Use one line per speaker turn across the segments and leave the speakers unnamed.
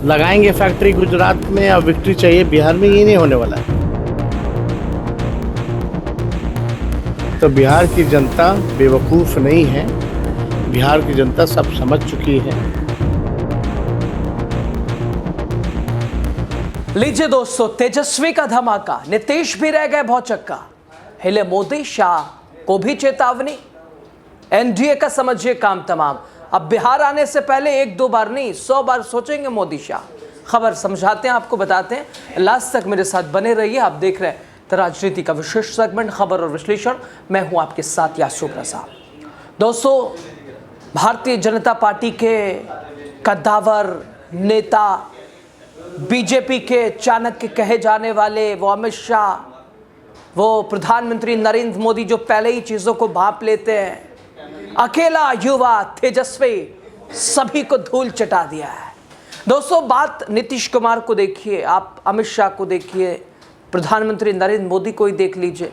लगाएंगे फैक्ट्री गुजरात में, अब विक्ट्री चाहिए बिहार में, ये नहीं होने वाला है। तो बिहार की जनता बेवकूफ़ नहीं है, बिहार की जनता सब समझ चुकी है।
लीजिए दोस्तों, तेजस्वी का धमाका, नीतीश भी रह गए भौचक्का। हिले मोदी, शाह को भी चेतावनी, एनडीए का समझिए काम तमाम। अब बिहार आने से पहले एक दो बार नहीं 100 बार सोचेंगे मोदी शाह। खबर समझाते हैं, आपको बताते हैं, लास्ट तक मेरे साथ बने रहिए। आप देख रहे हैं तो राजनीति का विशेष सेगमेंट खबर और विश्लेषण। मैं हूं आपके साथ यासु प्रसाद। दोस्तों, भारतीय जनता पार्टी के कद्दावर नेता, बीजेपी के चाणक्य कहे जाने वाले वो अमित शाह, वो प्रधानमंत्री नरेंद्र मोदी जो पहले ही चीज़ों को भांप लेते हैं, अकेला युवा तेजस्वी सभी को धूल चटा दिया है। दोस्तों, बात नीतीश कुमार को देखिए, आप अमित शाह को देखिए, प्रधानमंत्री नरेंद्र मोदी को ही देख लीजिए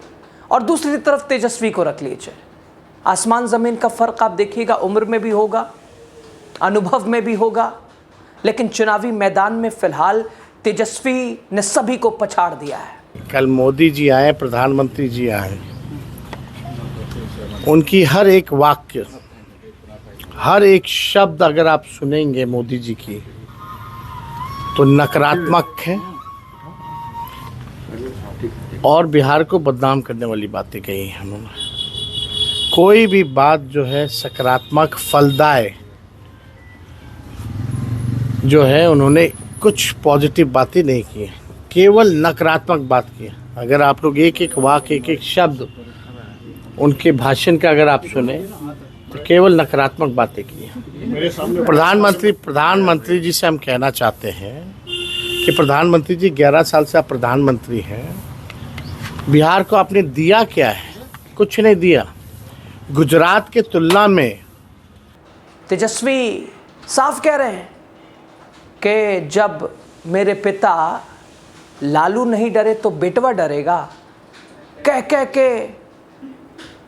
और दूसरी तरफ तेजस्वी को रख लीजिए। आसमान ज़मीन का फ़र्क आप देखिएगा, उम्र में भी होगा, अनुभव में भी होगा, लेकिन चुनावी मैदान में फिलहाल तेजस्वी ने सभी को पछाड़ दिया है।
कल मोदी जी आए, प्रधानमंत्री जी आए, उनकी हर एक वाक्य, हर एक शब्द अगर आप सुनेंगे मोदी जी की तो नकारात्मक है और बिहार को बदनाम करने वाली बातें कही हैं उन्होंने। कोई भी बात जो है सकारात्मक फलदाय जो है, उन्होंने कुछ पॉजिटिव बातें नहीं की, केवल नकारात्मक बात की। अगर आप लोग एक एक वाक्य, एक एक शब्द उनके भाषण का अगर आप सुने तो केवल नकारात्मक बातें की। प्रधानमंत्री जी से हम कहना चाहते हैं कि प्रधानमंत्री जी 11 साल से आप प्रधानमंत्री हैं, बिहार को आपने दिया क्या है? कुछ नहीं दिया। गुजरात के तुलना में
तेजस्वी साफ कह रहे हैं कि जब मेरे पिता लालू नहीं डरे तो बेटवा डरेगा। कह कह के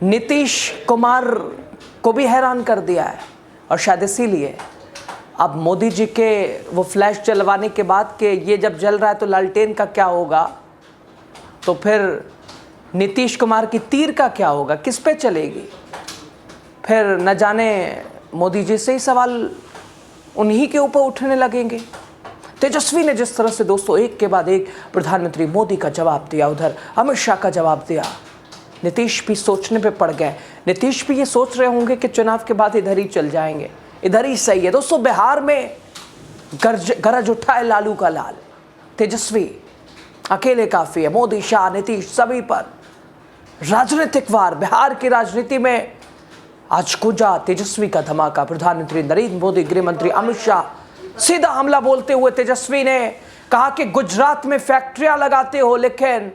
नीतीश कुमार को भी हैरान कर दिया है और शायद इसीलिए अब मोदी जी के वो फ्लैश चलवाने के बाद कि ये जब जल रहा है तो लालटेन का क्या होगा, तो फिर नीतीश कुमार की तीर का क्या होगा, किस पे चलेगी? फिर न जाने मोदी जी से ही सवाल उन्हीं के ऊपर उठने लगेंगे। तेजस्वी ने जिस तरह से दोस्तों एक के बाद एक प्रधानमंत्री मोदी का जवाब दिया, उधर अमित शाह का जवाब दिया, नीतीश भी सोचने पे पड़ गए। नीतीश भी ये सोच रहे होंगे कि चुनाव के बाद इधर ही चल जाएंगे, इधर ही सही है। दोस्तों, बिहार में गरज उठा है लालू का लाल। तेजस्वी अकेले काफ़ी है, मोदी शाह नीतीश सभी पर राजनीतिक वार। बिहार की राजनीति में आज गुजा तेजस्वी का धमाका। प्रधानमंत्री नरेंद्र मोदी, गृह मंत्री अमित शाह सीधा हमला बोलते हुए तेजस्वी ने कहा कि गुजरात में फैक्ट्रियां लगाते हो लेकिन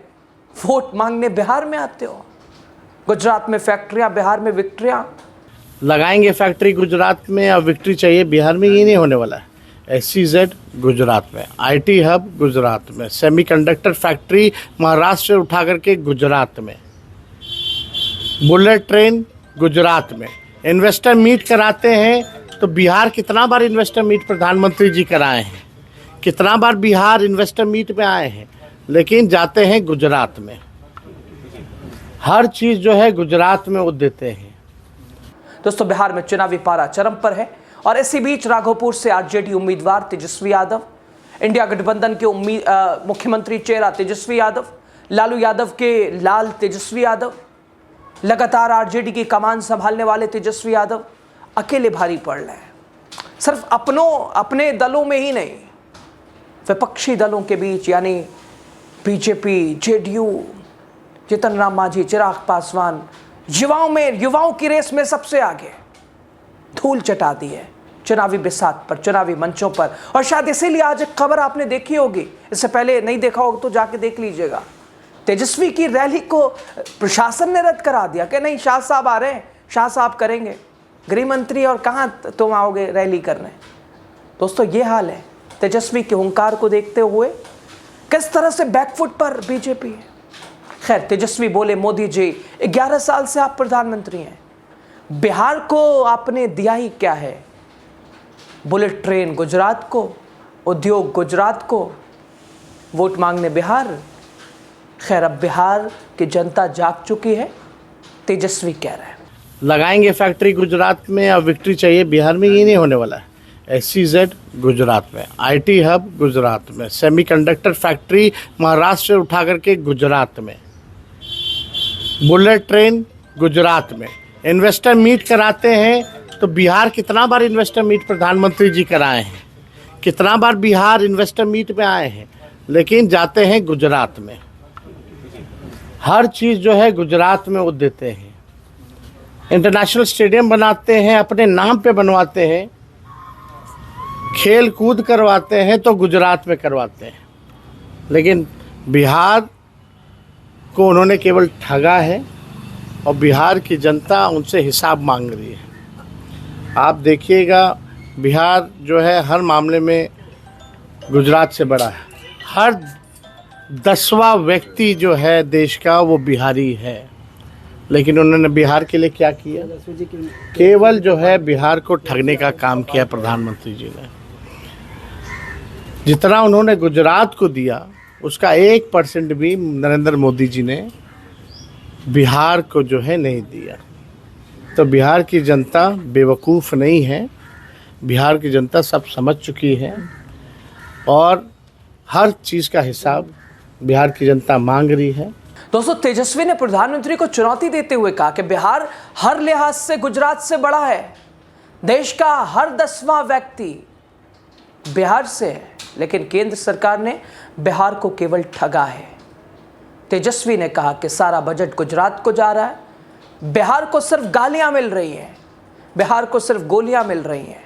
वोट मांगने बिहार में आते हो। गुजरात में फैक्ट्रियां, बिहार में विक्ट्रियां।
लगाएंगे फैक्ट्री गुजरात में, अब विक्ट्री चाहिए बिहार में, ये नहीं होने वाला है। SEZ गुजरात में, IT हब गुजरात में, सेमीकंडक्टर फैक्ट्री महाराष्ट्र उठा करके गुजरात में, बुलेट ट्रेन गुजरात में, इन्वेस्टर मीट कराते हैं तो बिहार कितना बार इन्वेस्टर मीट प्रधानमंत्री जी कराए हैं, कितना बार बिहार इन्वेस्टर मीट में आए हैं, लेकिन जाते हैं गुजरात में। हर चीज़ जो है गुजरात में वो देते हैं।
दोस्तों, बिहार में चुनावी पारा चरम पर है और इसी बीच राघोपुर से आरजेडी उम्मीदवार तेजस्वी यादव, इंडिया गठबंधन के मुख्यमंत्री चेहरा तेजस्वी यादव, लालू यादव के लाल तेजस्वी यादव, लगातार आरजेडी की कमान संभालने वाले तेजस्वी यादव अकेले भारी पड़ रहे हैं। सिर्फ अपने दलों में ही नहीं, विपक्षी दलों के बीच, यानी बीजेपी, JDU, जीतन राम मांझी, चिराग पासवान, युवाओं की रेस में सबसे आगे धूल चटा दी है चुनावी बिसात पर, चुनावी मंचों पर। और शायद इसीलिए आज एक खबर आपने देखी होगी, इससे पहले नहीं देखा होगा तो जाके देख लीजिएगा। तेजस्वी की रैली को प्रशासन ने रद्द करा दिया कि नहीं, शाह साहब आ रहे हैं, शाह साहब करेंगे, गृह मंत्री और कहाँ तुम आओगे रैली करने। दोस्तों, ये हाल है तेजस्वी के हुंकार को देखते हुए, किस तरह से बैकफुट पर बीजेपी है। खैर, तेजस्वी बोले, मोदी जी 11 साल से आप प्रधानमंत्री हैं, बिहार को आपने दिया ही क्या है? बुलेट ट्रेन गुजरात को, उद्योग गुजरात को, वोट मांगने बिहार। खैर, अब बिहार की जनता जाग चुकी है, तेजस्वी कह रहे हैं।
लगाएंगे फैक्ट्री गुजरात में और विक्ट्री चाहिए बिहार में, ये नहीं होने वाला है। SEZ गुजरात में, IT हब गुजरात में, सेमीकंडक्टर फैक्ट्री महाराष्ट्र से उठा करके गुजरात में, बुलेट ट्रेन गुजरात में। इन्वेस्टर मीट कराते हैं तो बिहार कितना बार इन्वेस्टर मीट प्रधानमंत्री जी कराए हैं, कितना बार बिहार इन्वेस्टर मीट में आए हैं, लेकिन जाते हैं गुजरात में। हर चीज़ जो है गुजरात में वो देते हैं। इंटरनेशनल स्टेडियम बनाते हैं, अपने नाम पे बनवाते हैं, खेल कूद करवाते हैं तो गुजरात में करवाते हैं, लेकिन बिहार को उन्होंने केवल ठगा है और बिहार की जनता उनसे हिसाब मांग रही है। आप देखिएगा, बिहार जो है हर मामले में गुजरात से बड़ा है। हर 10वां व्यक्ति जो है देश का वो बिहारी है, लेकिन उन्होंने बिहार के लिए क्या किया? केवल जो है बिहार को ठगने का काम किया प्रधानमंत्री जी ने। जितना उन्होंने गुजरात को दिया उसका 1% भी नरेंद्र मोदी जी ने बिहार को जो है नहीं दिया। तो बिहार की जनता बेवकूफ़ नहीं है, बिहार की जनता सब समझ चुकी है और हर चीज़ का हिसाब बिहार की जनता मांग रही है।
दोस्तों, तेजस्वी ने प्रधानमंत्री को चुनौती देते हुए कहा कि बिहार हर लिहाज से गुजरात से बड़ा है, देश का हर 10वां व्यक्ति बिहार से है, लेकिन केंद्र सरकार ने बिहार को केवल ठगा है। तेजस्वी ने कहा कि सारा बजट गुजरात को जा रहा है, बिहार को सिर्फ गालियां मिल रही हैं, बिहार को सिर्फ गोलियां मिल रही हैं,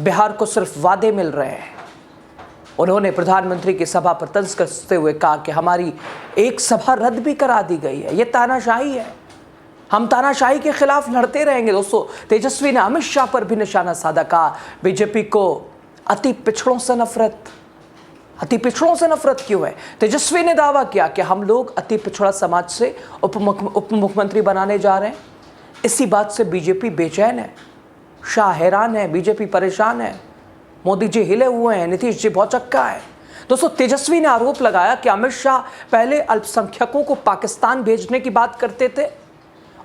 बिहार को सिर्फ वादे मिल रहे हैं। उन्होंने प्रधानमंत्री की सभा पर तंज कसते हुए कहा कि हमारी एक सभा रद्द भी करा दी गई है, ये तानाशाही है, हम तानाशाही के खिलाफ लड़ते रहेंगे। दोस्तों, तेजस्वी ने अमित शाह पर भी निशाना साधा, कहा बीजेपी को अति पिछड़ों से नफरत। अति पिछड़ों से नफरत क्यों है? तेजस्वी ने दावा किया कि हम लोग अति पिछड़ा समाज से उप मुख्यमंत्री बनाने जा रहे हैं। इसी बात से बीजेपी बेचैन है, शाह हैरान है, बीजेपी परेशान है, मोदी जी हिले हुए हैं, नीतीश जी भौचक्का है। दोस्तों, तेजस्वी ने आरोप लगाया कि अमित शाह पहले अल्पसंख्यकों को पाकिस्तान भेजने की बात करते थे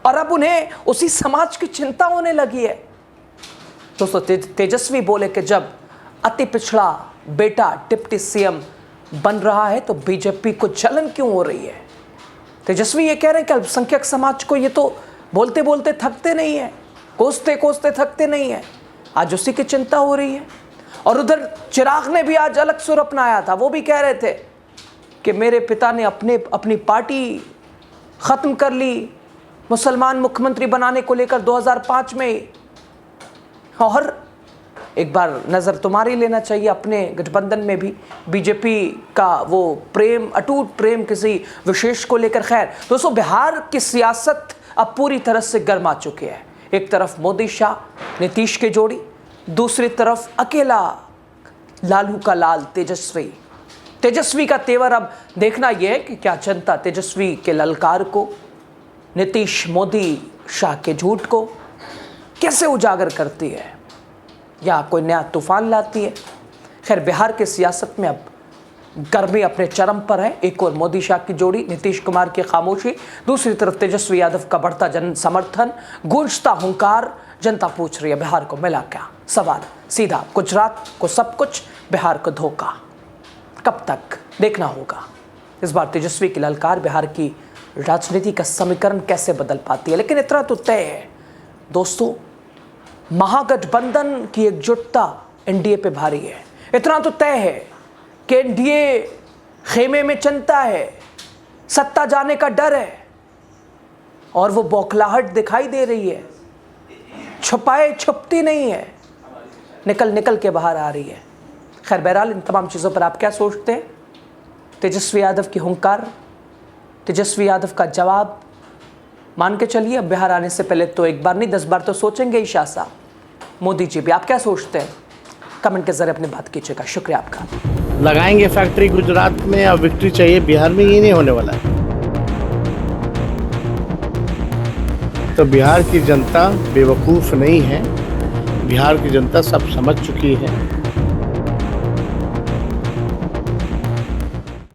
और अब उन्हें उसी समाज की चिंता होने लगी है। दोस्तों, तेजस्वी बोले कि जब अति पिछड़ा बेटा डिप्टी CM बन रहा है तो बीजेपी को जलन क्यों हो रही है? तेजस्वी ये कह रहे हैं कि अल्पसंख्यक समाज को ये तो बोलते बोलते थकते नहीं है, कोसते कोसते थकते नहीं है, आज उसी की चिंता हो रही है। और उधर चिराग ने भी आज अलग सुर अपनाया था, वो भी कह रहे थे कि मेरे पिता ने अपनी पार्टी ख़त्म कर ली मुसलमान मुख्यमंत्री बनाने को लेकर 2005 में। और एक बार नज़र तुम्हारी लेना चाहिए, अपने गठबंधन में भी बीजेपी का वो प्रेम, अटूट प्रेम किसी विशेष को लेकर। खैर दोस्तों, बिहार की सियासत अब पूरी तरह से गर्मा चुकी है। एक तरफ मोदी शाह नीतीश की जोड़ी, दूसरी तरफ अकेला लालू का लाल तेजस्वी का तेवर। अब देखना यह है कि क्या जनता तेजस्वी के ललकार को, नीतीश मोदी शाह के झूठ को कैसे उजागर करती है या कोई नया तूफान लाती है। खैर, बिहार की सियासत में अब गर्मी अपने चरम पर है। एक और मोदी शाह की जोड़ी, नीतीश कुमार की खामोशी, दूसरी तरफ तेजस्वी यादव का बढ़ता जन समर्थन, गूंजता हुंकार। जनता पूछ रही है बिहार को मिला क्या? सवाल सीधा, गुजरात को सब कुछ, बिहार को धोखा। कब तक देखना होगा। इस बार तेजस्वी की ललकार बिहार की राजनीति का समीकरण कैसे बदल पाती है। लेकिन इतना तो तय है दोस्तों, महागठबंधन की एकजुटता NDA पे भारी है। इतना तो तय है कि NDA खेमे में चिंता है, सत्ता जाने का डर है और वो बौखलाहट दिखाई दे रही है, छुपाए छुपती नहीं है, निकल निकल के बाहर आ रही है। खैर बहरहाल, इन तमाम चीज़ों पर आप क्या सोचते हैं? तेजस्वी यादव की हुंकार, तेजस्वी यादव का जवाब मान के चलिए, अब बिहार आने से पहले तो एक बार नहीं 10 बार तो सोचेंगे ही शाह साहब, मोदी जी भी। आप क्या सोचते हैं? कमेंट के जरिए अपनी बात कीजिएगा। शुक्रिया आपका।
लगाएंगे फैक्ट्री गुजरात में और विक्ट्री चाहिए बिहार में, ये नहीं होने वाला है। तो बिहार की जनता बेवकूफ़ नहीं है, बिहार की जनता सब समझ चुकी है।